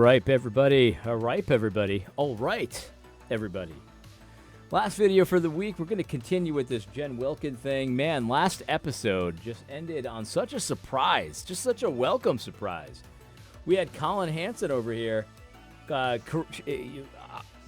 right, everybody. All right, everybody. Last video for the week. We're going to continue with this Jen Wilkin thing. Man, last episode just ended on such a surprise, just such a welcome surprise. We had Collin Hansen over here, in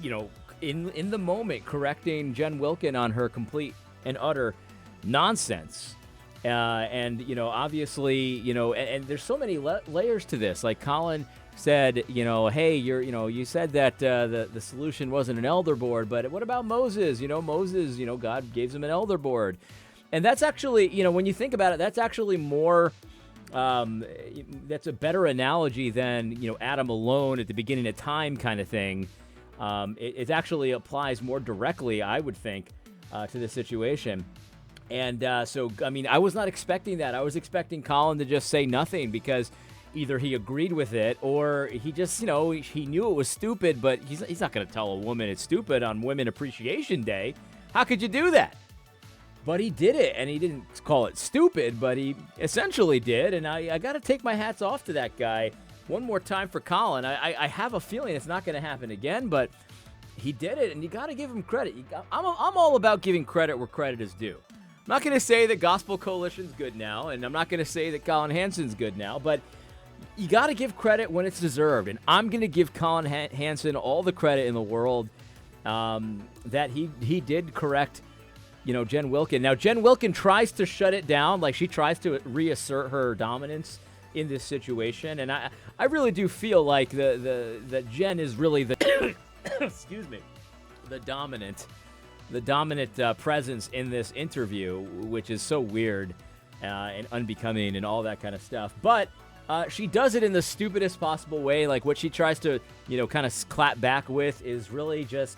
the moment, correcting Jen Wilkin on her complete and utter nonsense. Obviously, and there's so many layers to this. Like Collin said, hey, you said that the solution wasn't an elder board, but what about Moses? Moses, God gave him an elder board. And that's actually, when you think about it, that's actually more, that's a better analogy than, Adam alone at the beginning of time kind of thing. It actually applies more directly, I would think, to the situation. And I was not expecting that. I was expecting Collin to just say nothing because either he agreed with it or he just, he knew it was stupid, but he's not going to tell a woman it's stupid on Women Appreciation Day. How could you do that? But he did it, and he didn't call it stupid, but he essentially did, and I got to take my hats off to that guy one more time for Collin. I have a feeling it's not going to happen again, but he did it, and you got to give him credit. I'm all about giving credit where credit is due. I'm not going to say that Gospel Coalition's good now, and I'm not going to say that Collin Hansen's good now, but you got to give credit when it's deserved, and I'm going to give Collin Hansen all the credit in the world that he did correct, Jen Wilkin. Now, Jen Wilkin tries to shut it down, like she tries to reassert her dominance in this situation, and I really do feel like that Jen is really the excuse me, the dominant presence in this interview, which is so weird and unbecoming and all that kind of stuff. But she does it in the stupidest possible way. Like what she tries to, kind of clap back with is really just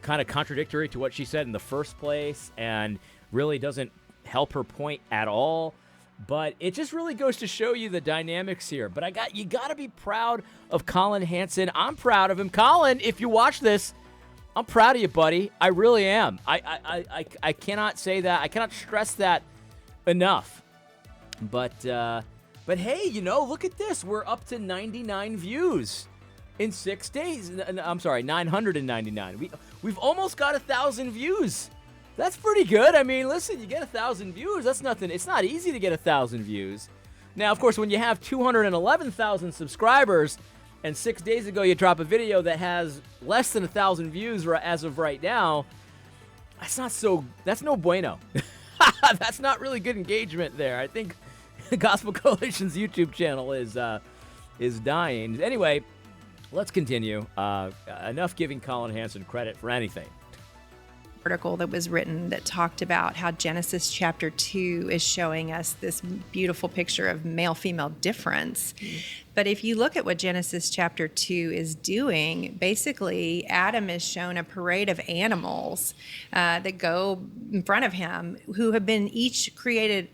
kind of contradictory to what she said in the first place and really doesn't help her point at all. But it just really goes to show you the dynamics here. But you got to be proud of Collin Hansen. I'm proud of him. Collin, if you watch this, I'm proud of you, buddy. I really am. I cannot say that. I cannot stress that enough. But hey, look at this. We're up to 99 views in 6 days. I'm sorry, 999. We've almost got 1,000 views. That's pretty good. I mean, listen, you get 1,000 views. That's nothing. It's not easy to get 1,000 views. Now, of course, when you have 211,000 subscribers, and 6 days ago you drop a video that has less than 1,000 views as of right now, that's no bueno. That's not really good engagement there. I think the Gospel Coalition's YouTube channel is dying. Anyway, let's continue. Enough giving Collin Hansen credit for anything. Article that was written that talked about how Genesis chapter 2 is showing us this beautiful picture of male-female difference. But if you look at what Genesis chapter 2 is doing, basically Adam is shown a parade of animals that go in front of him who have been each created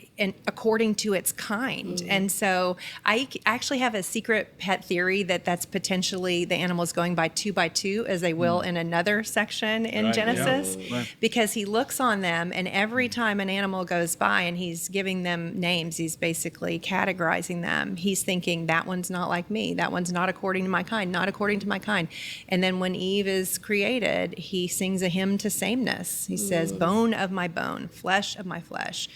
according to its kind. And so I actually have a secret pet theory that that's potentially the animals going by two, as they will in another section in Genesis. Yeah. Because he looks on them, and every time an animal goes by and he's giving them names, he's basically categorizing them. He's thinking, that one's not like me. That one's not according to my kind, not according to my kind. And then when Eve is created, he sings a hymn to sameness. He says, bone of my bone, flesh of my flesh.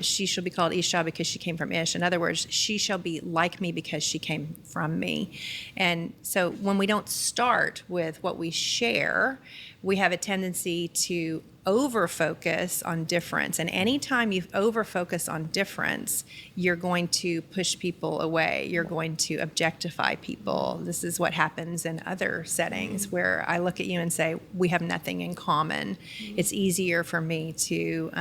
She shall be called Isha because she came from Ish. In other words, she shall be like me because she came from me. And so when we don't start with what we share, we have a tendency to over-focus on difference. And anytime you over-focus on difference, you're going to push people away. You're going to objectify people. This is what happens in other settings where I look at you and say, we have nothing in common. It's easier for me to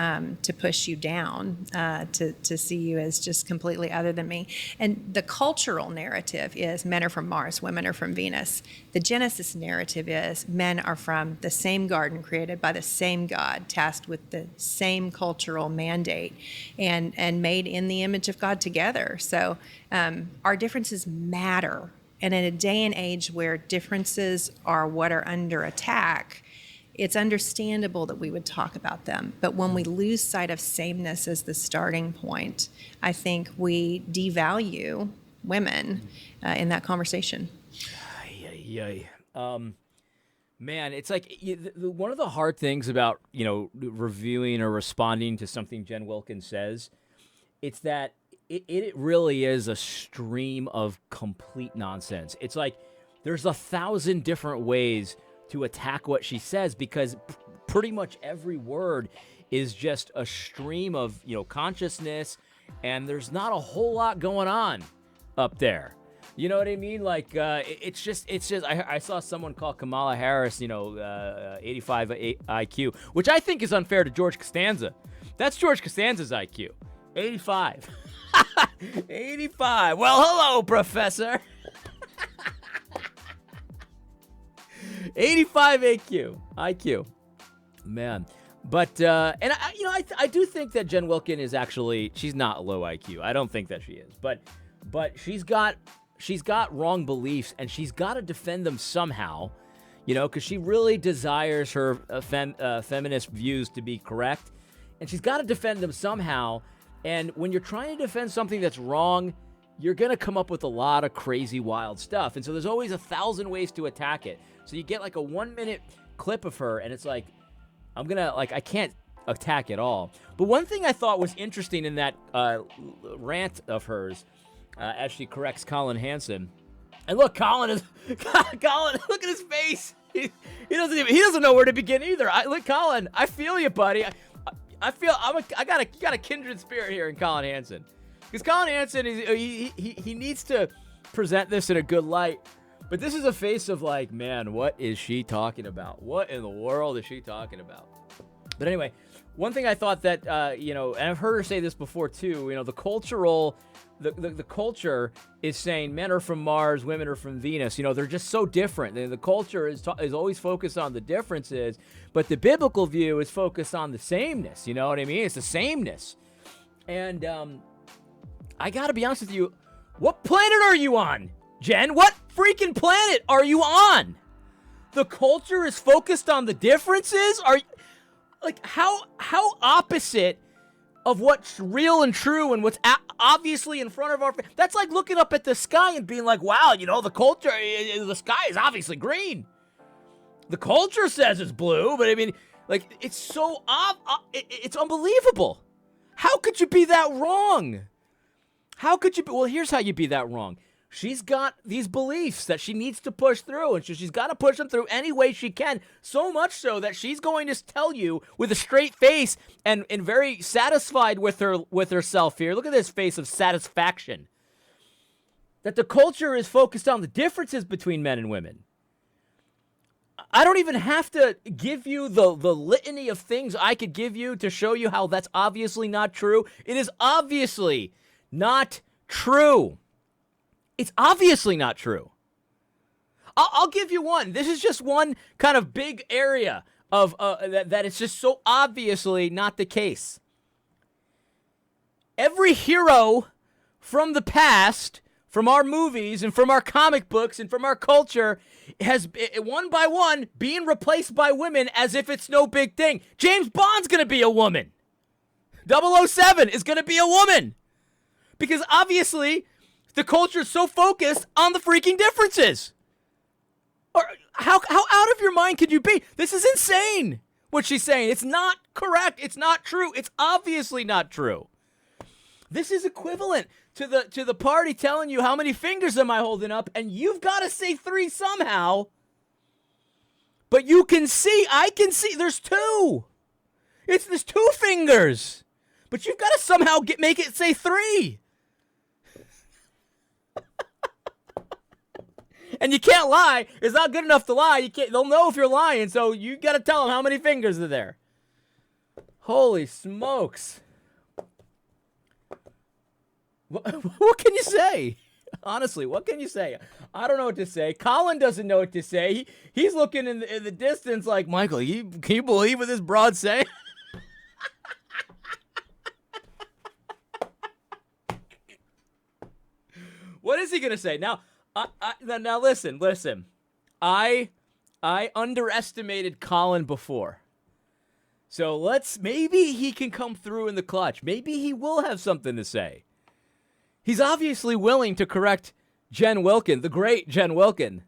push you down, to see you as just completely other than me. And the cultural narrative is men are from Mars, women are from Venus. The Genesis narrative is men are from the same garden created by the same God, tasked with the same cultural mandate, and made in the image of God together. So our differences matter. And in a day and age where differences are what are under attack, it's understandable that we would talk about them. But when we lose sight of sameness as the starting point, I think we devalue women in that conversation. Yay. Man, it's like one of the hard things about, reviewing or responding to something Jen Wilkin says, it's that it really is a stream of complete nonsense. It's like there's 1,000 different ways to attack what she says because pretty much every word is just a stream of, consciousness, and there's not a whole lot going on up there. You know what I mean? Like, it's just. I saw someone call Kamala Harris, 85 IQ, which I think is unfair to George Costanza. That's George Costanza's IQ, 85. 85. Well, hello, Professor. 85 IQ. Man. But, and I do think that Jen Wilkin is actually, she's not low IQ. I don't think that she is. But she's got wrong beliefs, and she's got to defend them somehow, because she really desires her feminist views to be correct, and she's got to defend them somehow. And when you're trying to defend something that's wrong, you're going to come up with a lot of crazy, wild stuff. And so there's always 1,000 ways to attack it. So you get like a 1-minute clip of her, and it's like, I can't attack it all. But one thing I thought was interesting in that rant of hers, as she corrects Collin Hansen, and look, Collin, look at his face. He doesn't know where to begin either. Look, Collin, I feel you, buddy. I feel I got a kindred spirit here in Collin Hansen, because Collin Hansen he needs to present this in a good light. But this is a face of like, man, what is she talking about? What in the world is she talking about? But anyway, one thing I thought that, and I've heard her say this before too, the culture is saying men are from Mars, women are from Venus. They're just so different. The culture is always focused on the differences, but the biblical view is focused on the sameness. You know what I mean? It's the sameness. And I got to be honest with you, what planet are you on, Jen? What freaking planet are you on? The culture is focused on the differences? How opposite of what's real and true and what's obviously in front of our... That's like looking up at the sky and being like, wow, the culture, the sky is obviously green. The culture says it's blue, but I mean, like, it's so... it's unbelievable. How could you be that wrong? How could you be... Well, here's how you be that wrong. She's got these beliefs that she needs to push through, and she's got to push them through any way she can, so much so that she's going to tell you with a straight face and very satisfied with herself here. Look at this face of satisfaction. That the culture is focused on the differences between men and women. I don't even have to give you the litany of things I could give you to show you how that's obviously not true. It is obviously not true. It's obviously not true. I'll give you one. This is just one kind of big area of that it's just so obviously not the case. Every hero from the past, from our movies and from our comic books and from our culture, has one by one being replaced by women as if it's no big thing. James Bond's going to be a woman. 007 is going to be a woman. Because obviously... the culture is so focused on the freaking differences. Or how out of your mind could you be? This is insane, what she's saying. It's not correct. It's not true. It's obviously not true. This is equivalent to the party telling you how many fingers am I holding up, and you've got to say 3 somehow. But I can see, there's 2. There's 2 fingers. But you've got to somehow make it say 3. And you can't lie. It's not good enough to lie. They'll know if you're lying, so you got to tell them how many fingers are there. Holy smokes. What can you say? Honestly, what can you say? I don't know what to say. Collin doesn't know what to say. He's looking in the distance like, Michael, can you believe what this broad say? What is he going to say? Now listen. I underestimated Collin before. So maybe he can come through in the clutch. Maybe he will have something to say. He's obviously willing to correct Jen Wilkin, the great Jen Wilkin.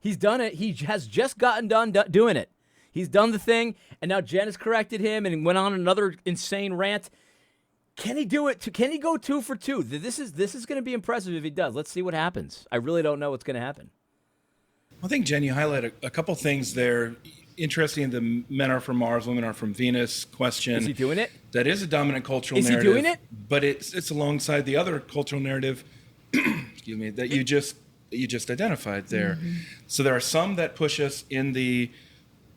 He's done it. He has just gotten done doing it. He's done the thing, and now Jen has corrected him and went on another insane rant. Can he do it? Can he go 2 for 2? This is going to be impressive if he does. Let's see what happens. I really don't know what's going to happen. I think, Jen, you highlight a couple things there. Interesting, the men are from Mars, women are from Venus question. Is he doing it? That is a dominant cultural narrative. Is he doing it? But it's alongside the other cultural narrative, excuse me, that you just identified there. Mm-hmm. So there are some that push us in the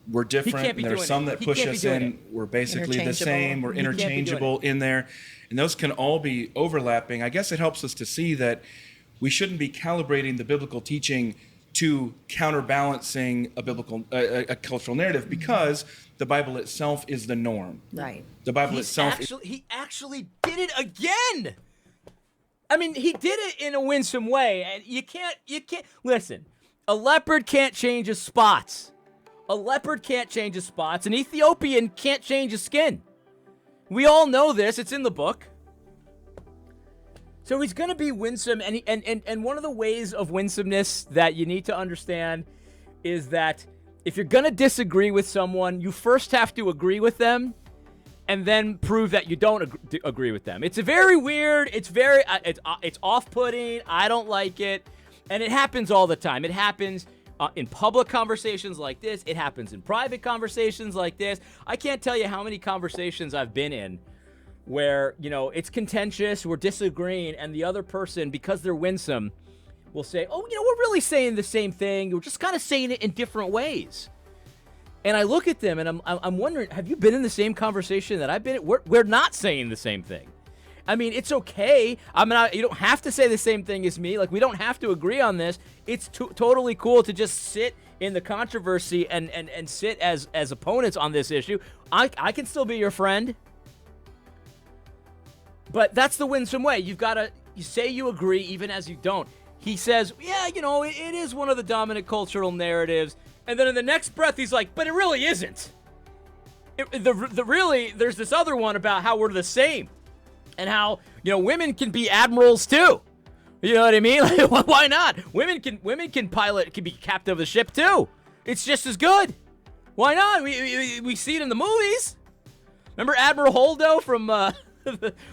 we're different. And there are some that push us in we're basically the same, we're interchangeable in there. And those can all be overlapping. I guess it helps us to see that we shouldn't be calibrating the biblical teaching to counterbalancing a cultural narrative, because the Bible itself is the norm. Right. The Bible itself. He actually did it again. I mean, he did it in a winsome way, and you can't listen. A leopard can't change his spots. A leopard can't change his spots. An Ethiopian can't change his skin. We all know this. It's in the book. So he's going to be winsome, and one of the ways of winsomeness that you need to understand is that if you're going to disagree with someone, you first have to agree with them, and then prove that you don't agree with them. It's very weird. It's very it's off-putting. I don't like it, and it happens all the time. It happens in public conversations like this. It happens in private conversations like this. I can't tell you how many conversations I've been in where, it's contentious, we're disagreeing, and the other person, because they're winsome, will say, oh, we're really saying the same thing. We're just kind of saying it in different ways. And I look at them, and I'm wondering, have you been in the same conversation that I've been in? We're not saying the same thing. I mean, it's okay. You don't have to say the same thing as me. Like, we don't have to agree on this. It's totally cool to just sit in the controversy and sit as opponents on this issue. I can still be your friend. But that's the winsome way. You say you agree even as you don't. He says, yeah, it is one of the dominant cultural narratives. And then in the next breath, he's like, but it really isn't. There's this other one about how we're the same. And how, women can be admirals too. You know what I mean? Like, why not? Women can pilot, can be captain of the ship too. It's just as good. Why not? We see it in the movies. Remember Admiral Holdo from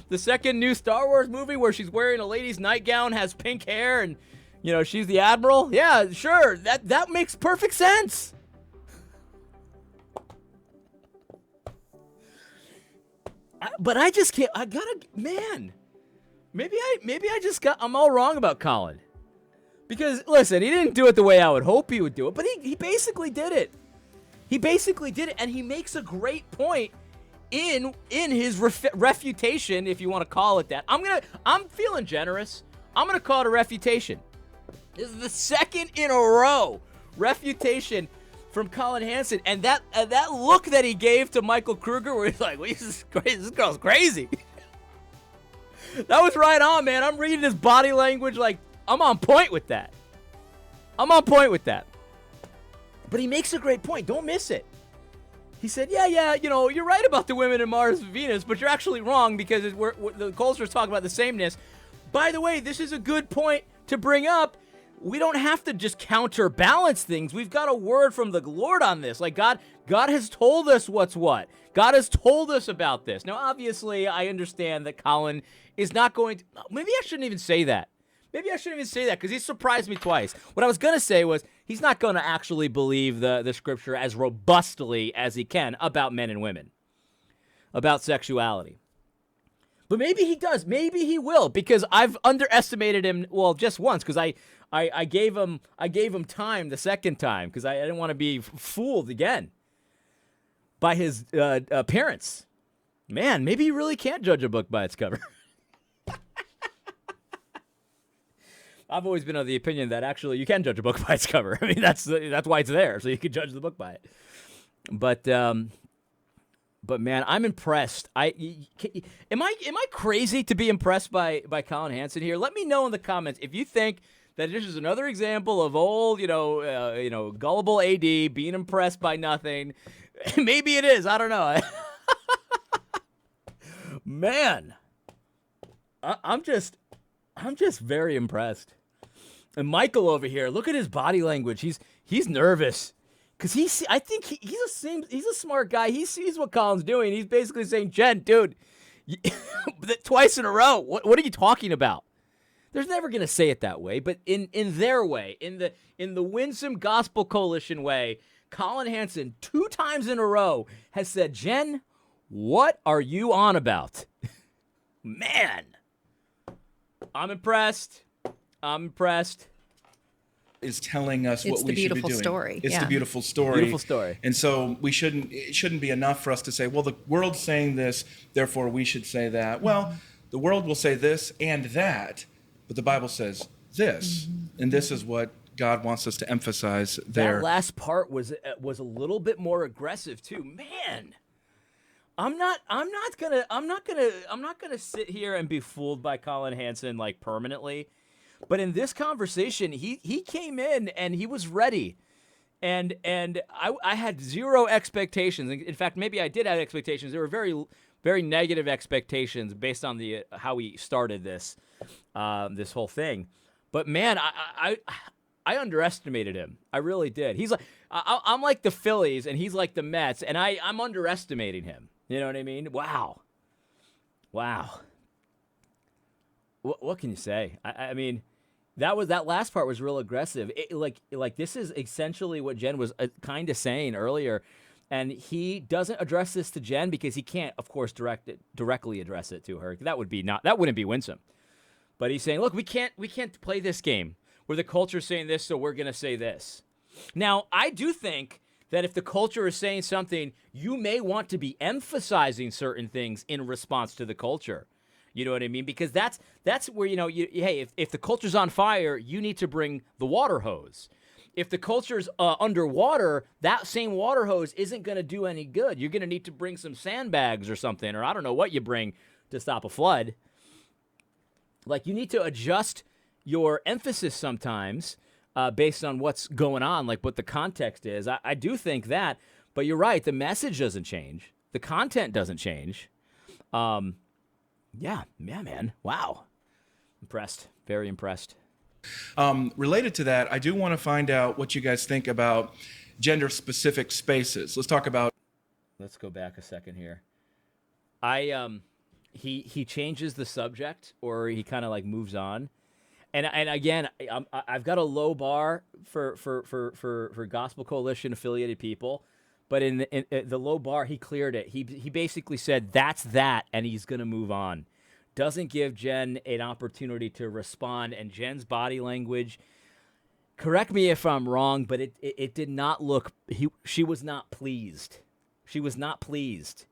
the second new Star Wars movie where she's wearing a lady's nightgown, has pink hair, and she's the admiral? Yeah, sure. That makes perfect sense. But I just can't. Maybe I'm all wrong about Collin. Because listen, he didn't do it the way I would hope he would do it, but he basically did it. And he makes a great point in his refutation, if you want to call it that. I'm feeling generous. I'm gonna call it a refutation. This is the second in a row refutation from Collin Hansen, and that look that he gave to Michael Kruger, where he's like, well, this is crazy. This girl's crazy. That was right on, man. I'm reading his body language like I'm on point with that. But he makes a great point. Don't miss it. He said, yeah, you're right about the women in Mars and Venus, but you're actually wrong because the cultures talk about the sameness. By the way, this is a good point to bring up. We don't have to just counterbalance things. We've got a word from the Lord on this. Like God has told us what's what. God has told us about this. Now, obviously, I understand that Collin is not going to... Maybe I shouldn't even say that. Because he surprised me twice. What I was going to say was he's not going to actually believe the scripture as robustly as he can about men and women, about sexuality. But maybe he does. Maybe he will, because I've underestimated him, well, just once, because I gave him time the second time, because I didn't want to be fooled again by his appearance. Man, maybe you really can't judge a book by its cover. I've always been of the opinion that actually you can judge a book by its cover. I mean, that's why it's there, so you can judge the book by it. But man, I'm impressed. Am I crazy to be impressed by Collin Hansen here? Let me know in the comments if you think that this is another example of old, gullible AD being impressed by nothing. Maybe it is. I don't know. Man, I'm just very impressed. And Michael over here, look at his body language. He's nervous because I think he's a smart guy. He sees what Collin's doing. He's basically saying, Jen, dude, twice in a row. What are you talking about? They're never going to say it that way, but in their way, in the Winsome Gospel Coalition way, Collin Hansen 2 times in a row has said, Jen, what are you on about? Man, I'm impressed. Is telling us what we should be doing. It's the beautiful story. It's the beautiful story. Beautiful story. And so it shouldn't be enough for us to say, well, the world's saying this, therefore we should say that. Well, the world will say this and that, but the Bible says this, and this is what God wants us to emphasize there. That last part was a little bit more aggressive too. Man, I'm not gonna sit here and be fooled by Collin Hansen like permanently. But in this conversation, he came in and he was ready, and I had 0 expectations. In fact, maybe I did have expectations. They were very, very negative expectations based on how he started this whole thing. But man, I underestimated him. I really did. He's like I'm like the Phillies, and he's like the Mets, and I'm underestimating him. You know what I mean? Wow. What can you say? I mean. That last part was real aggressive. Like this is essentially what Jen was kind of saying earlier, and he doesn't address this to Jen because he can't, of course, directly address it to her. That wouldn't be winsome. But he's saying, look, we can't play this game where the culture's saying this, so we're gonna say this. Now, I do think that if the culture is saying something, you may want to be emphasizing certain things in response to the culture. You know what I mean? Because that's where, hey, if the culture's on fire, you need to bring the water hose. If the culture's underwater, that same water hose isn't going to do any good. You're going to need to bring some sandbags or something, or I don't know what you bring to stop a flood. Like, you need to adjust your emphasis sometimes based on what's going on, like what the context is. I do think that, but you're right. The message doesn't change. The content doesn't change. Yeah, man. Wow. Impressed. Very impressed. Related to that, I do want to find out what you guys think about gender-specific spaces. Let's go back a second here. He changes the subject, or he kind of like moves on. And again, I've got a low bar for Gospel Coalition affiliated people. But in the low bar, he cleared it. He basically said, that's that, and he's going to move on. Doesn't give Jen an opportunity to respond, and Jen's body language, correct me if I'm wrong, but it did not look, she was not pleased. She was not pleased.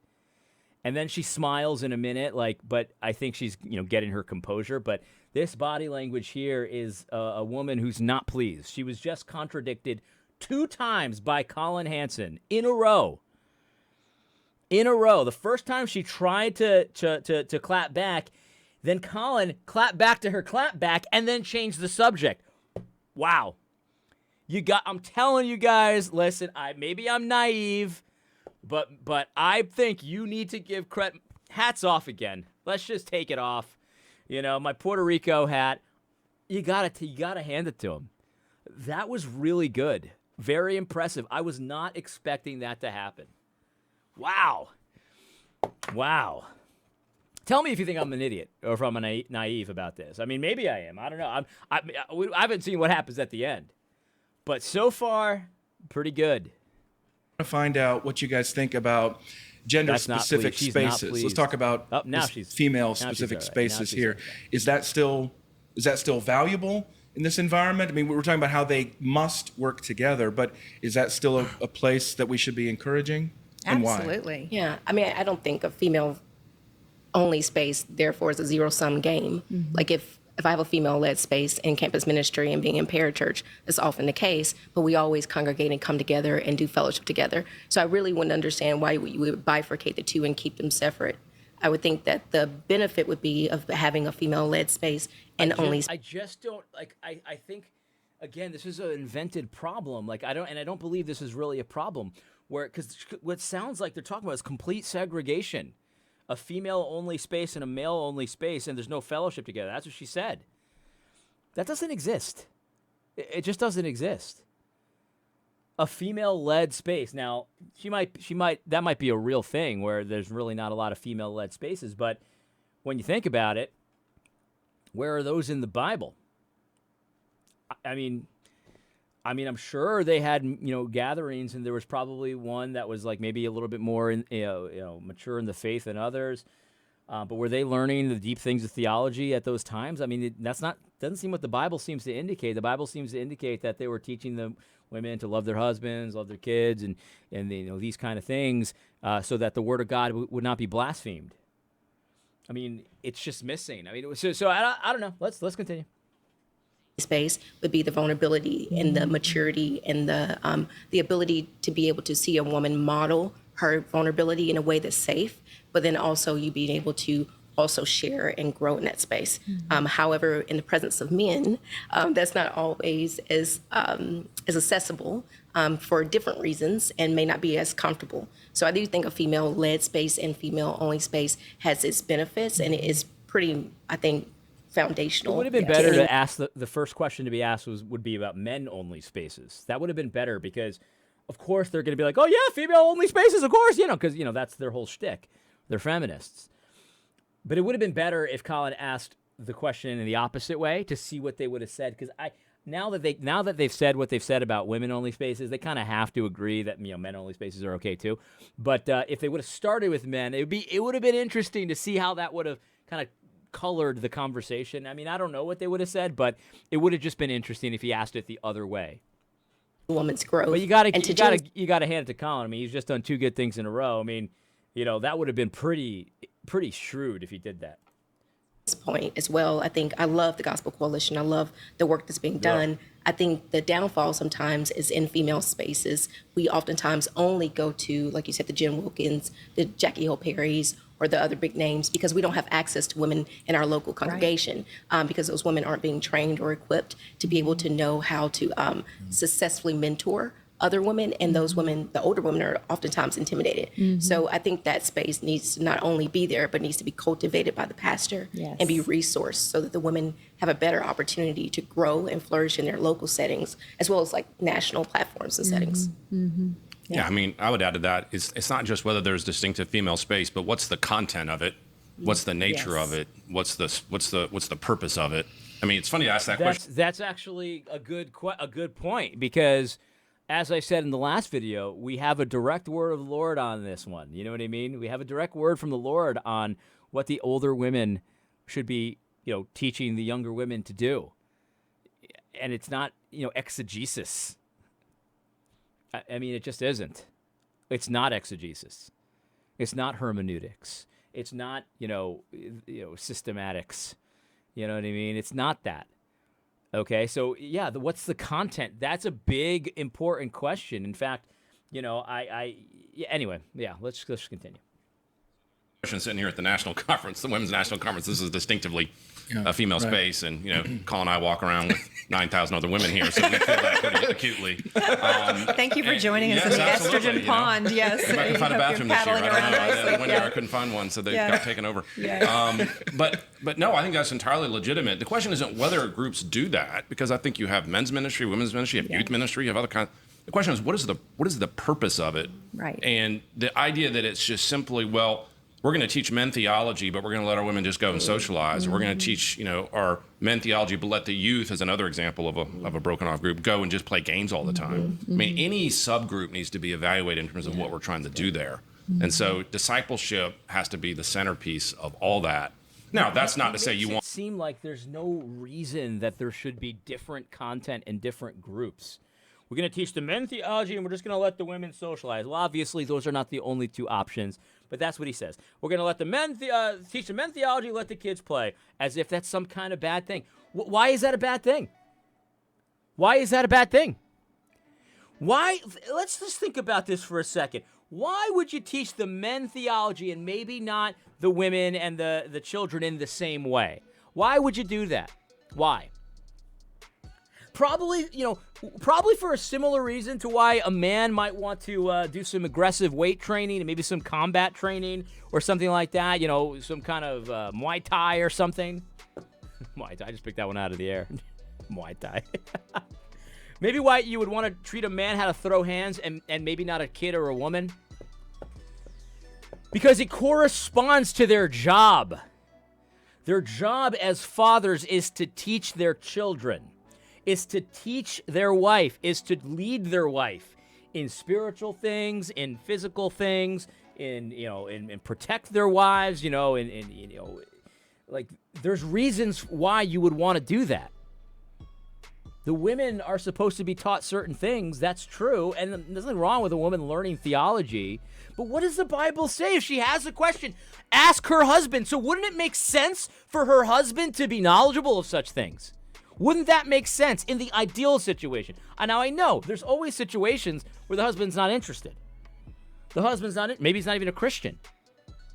And then she smiles in a minute, but I think she's getting her composure. But this body language here is a woman who's not pleased. She was just contradicted 2 times by Collin Hansen in a row. The first time she tried to clap back, then Collin clapped back to her clap back and then changed the subject. Wow. I'm telling you guys, listen, maybe I'm naive, but I think you need to give credit. Hats off again. Let's just take it off. My Puerto Rico hat. You gotta hand it to him. That was really good. Very impressive. I was not expecting that to happen. Wow. Tell me if you think I'm an idiot or if I'm naive about this. I mean, maybe I am. I don't know. I haven't seen what happens at the end. But so far, pretty good. I want to find out what you guys think about gender-specific spaces. Let's talk about female-specific spaces here. Is that still valuable in this environment? I mean, we're talking about how they must work together, but is that still a place that we should be encouraging? And Absolutely. Why? Yeah. I mean, I don't think a female-only space, therefore, is a zero-sum game. Mm-hmm. Like, if I have a female-led space in campus ministry and being in parachurch, that's often the case, but we always congregate and come together and do fellowship together. So I really wouldn't understand why you would bifurcate the two and keep them separate. I would think that the benefit would be of having a female-led space and I just don't like. I think, again, this is an invented problem. Like, I don't believe this is really a problem. Because what sounds like they're talking about is complete segregation, a female-only space and a male-only space, and there's no fellowship together. That's what she said. That doesn't exist. It just doesn't exist. a female-led space. Now, that might be a real thing where there's really not a lot of female-led spaces, but when you think about it, where are those in the Bible? I mean, I'm sure they had, gatherings, and there was probably one that was like maybe a little bit more, mature in the faith than others. But were they learning the deep things of theology at those times? I mean, doesn't seem what the Bible seems to indicate. The Bible seems to indicate that they were teaching the women to love their husbands, love their kids, and these kind of things, so that the word of God would not be blasphemed. I mean, it's just missing. I mean, so I don't know. Let's continue. Space would be the vulnerability and the maturity and the ability to be able to see a woman model her vulnerability in a way that's safe, but then also you being able to also share and grow in that space. However, in the presence of men, that's not always as accessible for different reasons and may not be as comfortable. So I do think a female-led space and female-only space has its benefits, and it is pretty, I think, foundational. It would have been better to ask the first question to be asked would be about men-only spaces. That would have been better because, of course, they're going to be like, oh, yeah, female-only spaces, of course, because, that's their whole shtick. They're feminists. But it would have been better if Collin asked the question in the opposite way to see what they would have said. Because now that they've said what they've said about women-only spaces, they kind of have to agree that men-only spaces are okay too. But if they would have started with men, it would have been interesting to see how that would have kind of colored the conversation. I mean, I don't know what they would have said, but it would have just been interesting if he asked it the other way. Woman's growth. But you got to hand it to Collin. I mean, he's just done two good things in a row. I mean, that would have been pretty shrewd if he did that. Point as well. I think I love the Gospel Coalition. I love the work that's being done. Yeah. I think the downfall sometimes is in female spaces. We oftentimes only go to, like you said, the Jen Wilkins, the Jackie Hill Perrys, or the other big names because we don't have access to women in our local congregation, because those women aren't being trained or equipped to be able to know how to successfully mentor other women, and those women, the older women, are oftentimes intimidated. So I think that space needs to not only be there, but needs to be cultivated by the pastor and be resourced so that the women have a better opportunity to grow and flourish in their local settings, as well as like national platforms and settings. Yeah, I mean, I would add to that, it's not just whether there's distinctive female space, but what's the content of it? What's the nature of it? What's the purpose of it? I mean, it's funny to ask that question. That's actually a good point, because as I said in the last video, we have a direct word of the Lord on this one. You know what I mean? We have a direct word from the Lord on what the older women should be, teaching the younger women to do. And it's not, exegesis. I mean, it just isn't. It's not exegesis. It's not hermeneutics. It's not, systematics. You know what I mean? It's not that. Okay, so yeah, what's the content? That's a big, important question. In fact, anyway, yeah, let's continue. Sitting here at the national conference, the women's national conference, this is distinctively a female space, and Collin and I walk around with 9,000 other women here, so we feel that pretty acutely. Thank you for joining us in the estrogen pond. Yes, I couldn't find a bathroom this year. One year I couldn't find one, so they got taken over. But no, I think that's entirely legitimate. The question isn't whether groups do that, because I think you have men's ministry, women's ministry, you have youth ministry, you have other kinds. The question is, what is the purpose of it? Right. And the idea that it's just simply, we're going to teach men theology, but we're going to let our women just go and socialize. We're going to teach, our men theology, but let the youth, as another example of a broken off group, go and just play games all the time. I mean, any subgroup needs to be evaluated in terms of what we're trying to do there. And so discipleship has to be the centerpiece of all that. Now, that's not to say you want. It seem like there's no reason that there should be different content in different groups. We're going to teach the men theology, and we're just going to let the women socialize. Well, obviously, those are not the only two options, but that's what he says. We're going to let the men teach the men theology, let the kids play, as if that's some kind of bad thing. Why is that a bad thing? Why is that a bad thing? Why? Let's just think about this for a second. Why would you teach the men theology and maybe not the women and the children in the same way? Why would you do that? Why? Probably for a similar reason to why a man might want to do some aggressive weight training and maybe some combat training or something like that, some kind of Muay Thai or something. Muay Thai, I just picked that one out of the air. Muay Thai. Maybe why you would want to treat a man how to throw hands and maybe not a kid or a woman? Because it corresponds to their job. Their job as fathers is to teach their children, is to teach their wife, is to lead their wife in spiritual things, in physical things, in protect their wives, like there's reasons why you would want to do that. The women are supposed to be taught certain things. That's true. And there's nothing wrong with a woman learning theology. But what does the Bible say? If she has a question, ask her husband. So wouldn't it make sense for her husband to be knowledgeable of such things? Wouldn't that make sense in the ideal situation? Now, I know there's always situations where the husband's not interested. The husband's not, maybe he's not even a Christian.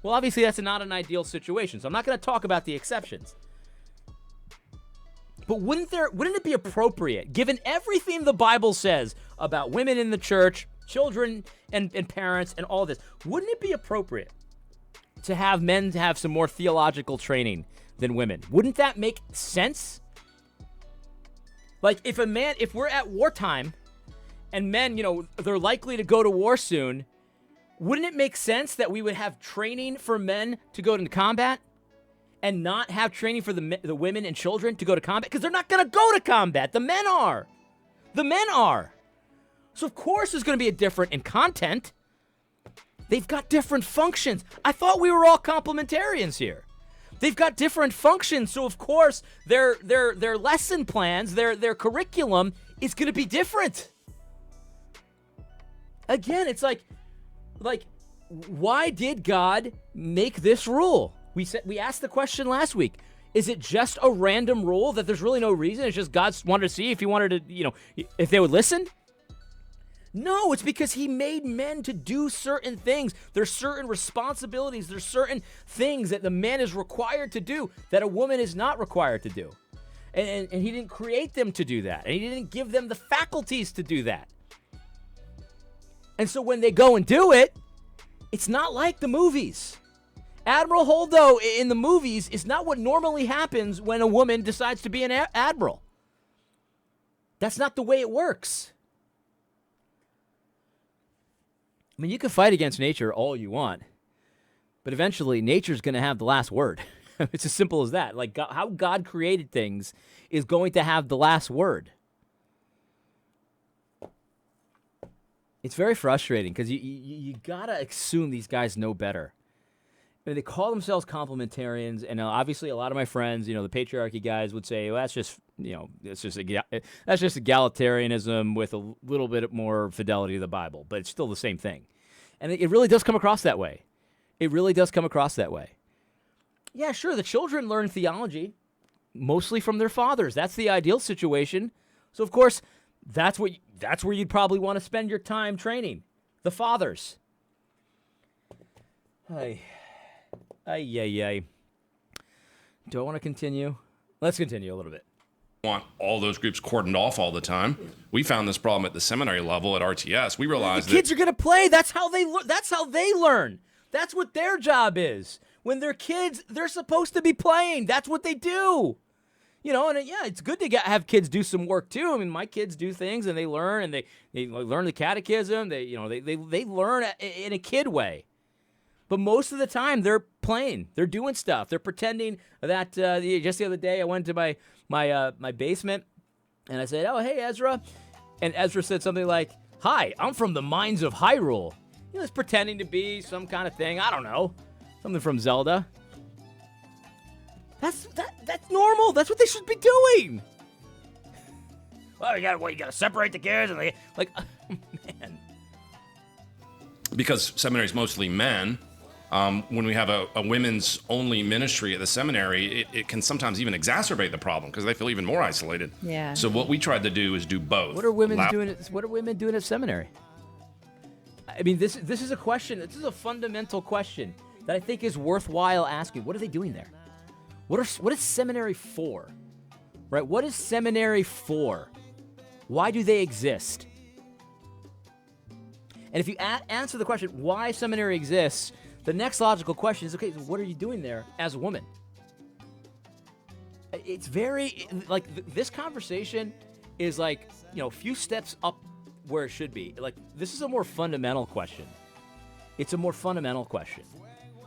Well, obviously, that's not an ideal situation. So I'm not going to talk about the exceptions. But wouldn't it be appropriate, given everything the Bible says about women in the church, children and parents and all this, wouldn't it be appropriate to have men to have some more theological training than women? Wouldn't that make sense? Like if we're at wartime and men, they're likely to go to war soon, wouldn't it make sense that we would have training for men to go into combat? And not have training for the women and children to go to combat? Because they're not going to go to combat. The men are. So, of course, there's going to be a different in content. They've got different functions. I thought we were all complementarians here. They've got different functions. So, of course, their lesson plans, their curriculum is going to be different. Again, it's like, why did God make this rule? We asked the question last week. Is it just a random rule that there's really no reason? It's just God wanted to see if he wanted to, if they would listen? No, it's because he made men to do certain things. There's certain responsibilities. There's certain things that the man is required to do that a woman is not required to do. And he didn't create them to do that. And he didn't give them the faculties to do that. And so when they go and do it, it's not like the movies. Admiral Holdo in the movies is not what normally happens when a woman decides to be an admiral. That's not the way it works. I mean, you can fight against nature all you want, but eventually nature's going to have the last word. It's as simple as that. Like how God created things is going to have the last word. It's very frustrating because you got to assume these guys know better. I mean, they call themselves complementarians, and obviously a lot of my friends, the patriarchy guys would say, well, that's just egalitarianism with a little bit more fidelity to the Bible, but it's still the same thing. And it really does come across that way. Yeah, sure, the children learn theology, mostly from their fathers. That's the ideal situation. So, of course, that's where you'd probably want to spend your time training, the fathers. Ay. Do I want to continue? Let's continue a little bit. Want all those groups cordoned off all the time. We found this problem at the seminary level at RTS. We realized the kids are going to play. That's how they learn. That's what their job is. When they're kids, they're supposed to be playing. That's what they do. It's good to have kids do some work too. I mean, my kids do things and they learn, and they learn the catechism. They learn in a kid way. But most of the time, they're playing. They're doing stuff. They're pretending that. Just the other day, I went to my basement, and I said, "Oh, hey, Ezra," and Ezra said something like, "Hi, I'm from the mines of Hyrule." It's pretending to be some kind of thing. I don't know, something from Zelda. That's normal. That's what they should be doing. Well, you gotta separate the kids, and man. Because seminary is mostly men. When we have a women's only ministry at the seminary, it can sometimes even exacerbate the problem because they feel even more isolated. Yeah. So what we tried to do is do both. What are women doing at seminary? I mean, this is a question. This is a fundamental question that I think is worthwhile asking. What are they doing there? What is seminary for? Right? What is seminary for? Why do they exist? And if you answer the question, why seminary exists, the next logical question is, okay, so what are you doing there as a woman? It's very, this conversation is like, a few steps up where it should be. Like, this is a more fundamental question. It's a more fundamental question.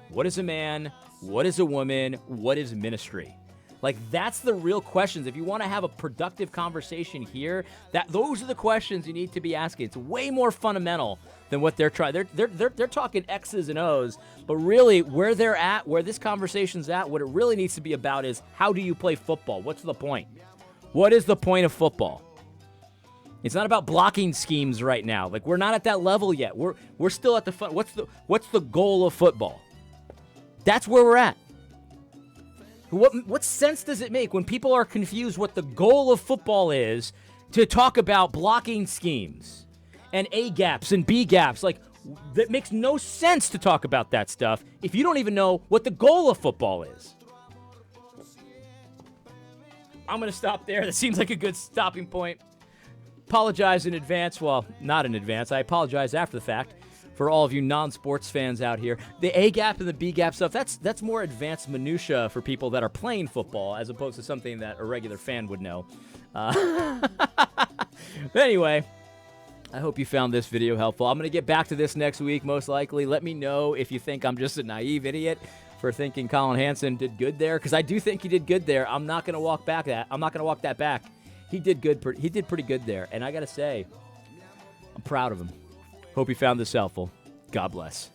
What is a man? What is a woman? What is ministry? Like, that's the real questions. If you want to have a productive conversation here, those are the questions you need to be asking. It's way more fundamental than what they're trying. They're talking X's and O's, but really where they're at, where this conversation's at, what it really needs to be about is, how do you play football? What's the point? What is the point of football? It's not about blocking schemes right now. Like, we're not at that level yet. We're still at the fun. What's the goal of football? That's where we're at. What sense does it make when people are confused what the goal of football is to talk about blocking schemes and A gaps and B gaps? Like, that makes no sense to talk about that stuff if you don't even know what the goal of football is. I'm going to stop there. That seems like a good stopping point. Apologize in advance. Well, not in advance. I apologize after the fact for all of you non-sports fans out here. The A gap and the B gap stuff, that's more advanced minutia for people that are playing football as opposed to something that a regular fan would know. But anyway, I hope you found this video helpful. I'm going to get back to this next week, most likely. Let me know if you think I'm just a naive idiot for thinking Collin Hansen did good there, because I do think he did good there. I'm not going to walk that back. He did good. He did pretty good there, and I got to say, I'm proud of him. Hope you found this helpful. God bless.